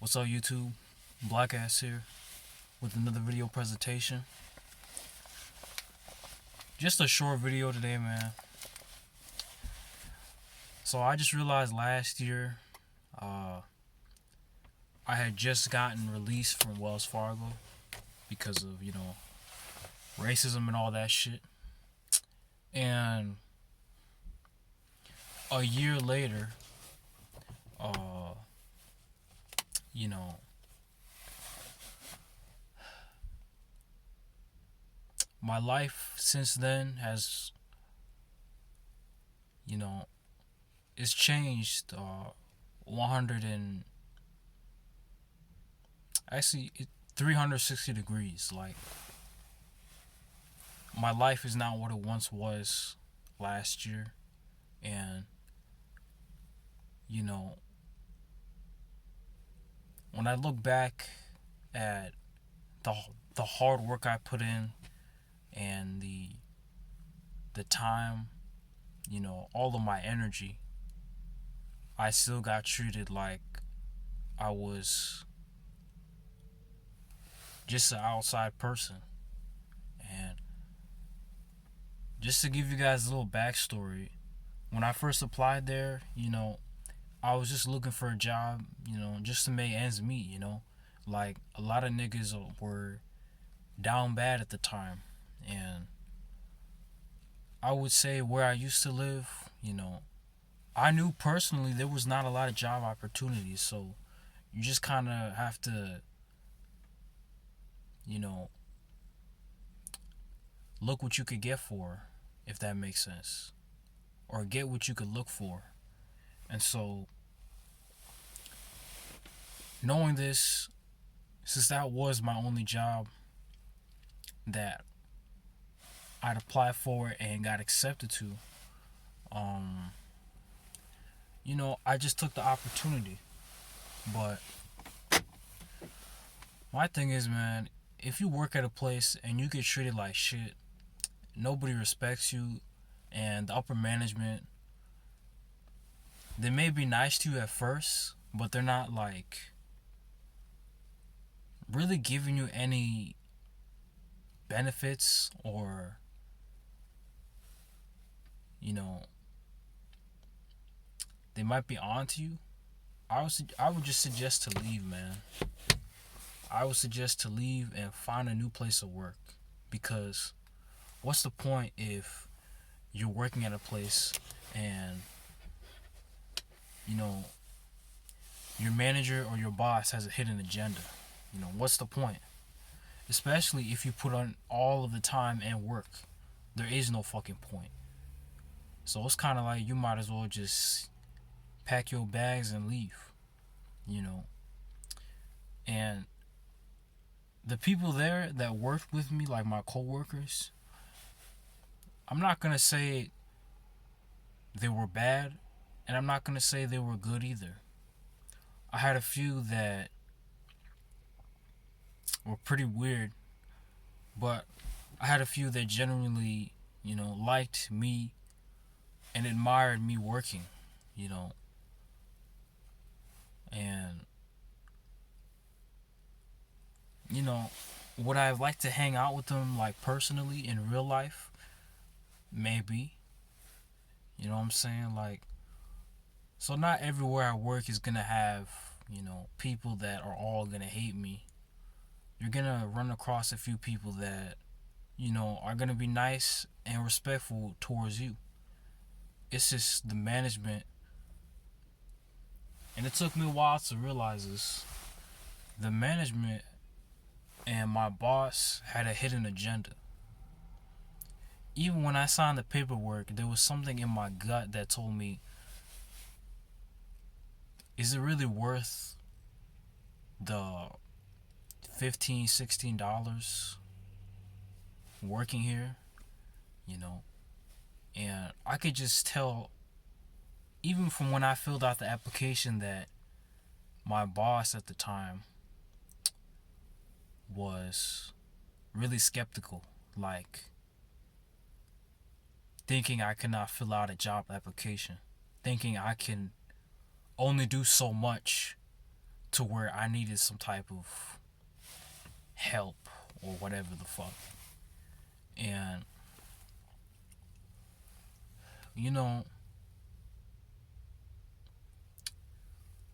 What's up, YouTube? Black Ass here with another video presentation. Just a short video today, man. So I just realized last year, I had just gotten released from Wells Fargo because of racism and all that shit. And a year later, uh, you know, my life since then has, it's changed 100 and actually 360 degrees. Like, my life is not what it once was last year. And when I look back at the the hard work I put in and the time, all of my energy, I still got treated like I was just an outside person. And just to give you guys a little backstory, when I first applied there, I was just looking for a job, just to make ends meet, Like, a lot of niggas were down bad at the time. And I would say where I used to live, I knew personally there was not a lot of job opportunities. So you just kind of have to, you know, look what you could get for, if that makes sense. Or get what you could look for. And so, knowing this, since that was my only job that I'd applied for and got accepted to, I just took the opportunity. But my thing is, man, if you work at a place and you get treated like shit, nobody respects you, and the upper management, they may be nice to you at first, but they're not like really giving you any benefits, or they might be on to you. I would just suggest to leave, man. I would suggest to leave and find a new place of work, because what's the point if you're working at a place and your manager or your boss has a hidden agenda? What's the point? Especially if you put on all of the time and work, there is no fucking point. So it's kind of like you might as well just pack your bags and leave, And the people there that worked with me, like my coworkers, I'm not gonna say they were bad, and I'm not gonna say they were good either. I had a few that were pretty weird, but I had a few that genuinely, liked me and admired me working, and would I like to hang out with them, like, personally in real life? Maybe. You know what I'm saying? Like, so not everywhere I work is gonna have, people that are all gonna hate me. You're gonna run across a few people that, are gonna be nice and respectful towards you. It's just the management, and it took me a while to realize this. The management and my boss had a hidden agenda. Even when I signed the paperwork, there was something in my gut that told me, is it really worth the $15-16 working here? And I could just tell, even from when I filled out the application, that my boss at the time was really skeptical, like thinking I could not fill out a job application, thinking I can only do so much to where I needed some type of help or whatever the fuck. And you know,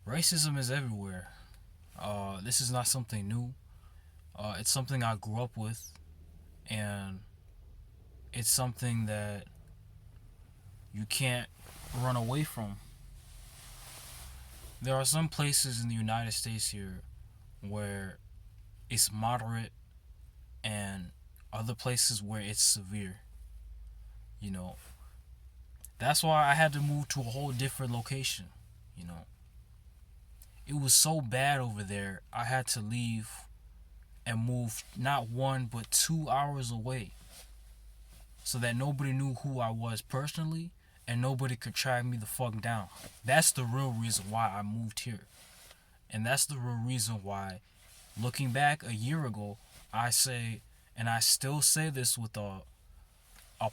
racism is everywhere. This is not something new. It's something I grew up with, and it's something that you can't run away from. There are some places in the United States here where it's moderate, and other places where it's severe. You know, that's why I had to move to a whole different location. You know, it was so bad over there, I had to leave and move not 1 but 2 hours away so that nobody knew who I was personally and nobody could track me the fuck down. That's the real reason why I moved here. And that's the real reason why, looking back a year ago, I say, and I still say this with a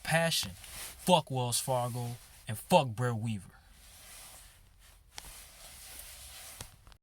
passion, fuck Wells Fargo and fuck Brett Weaver.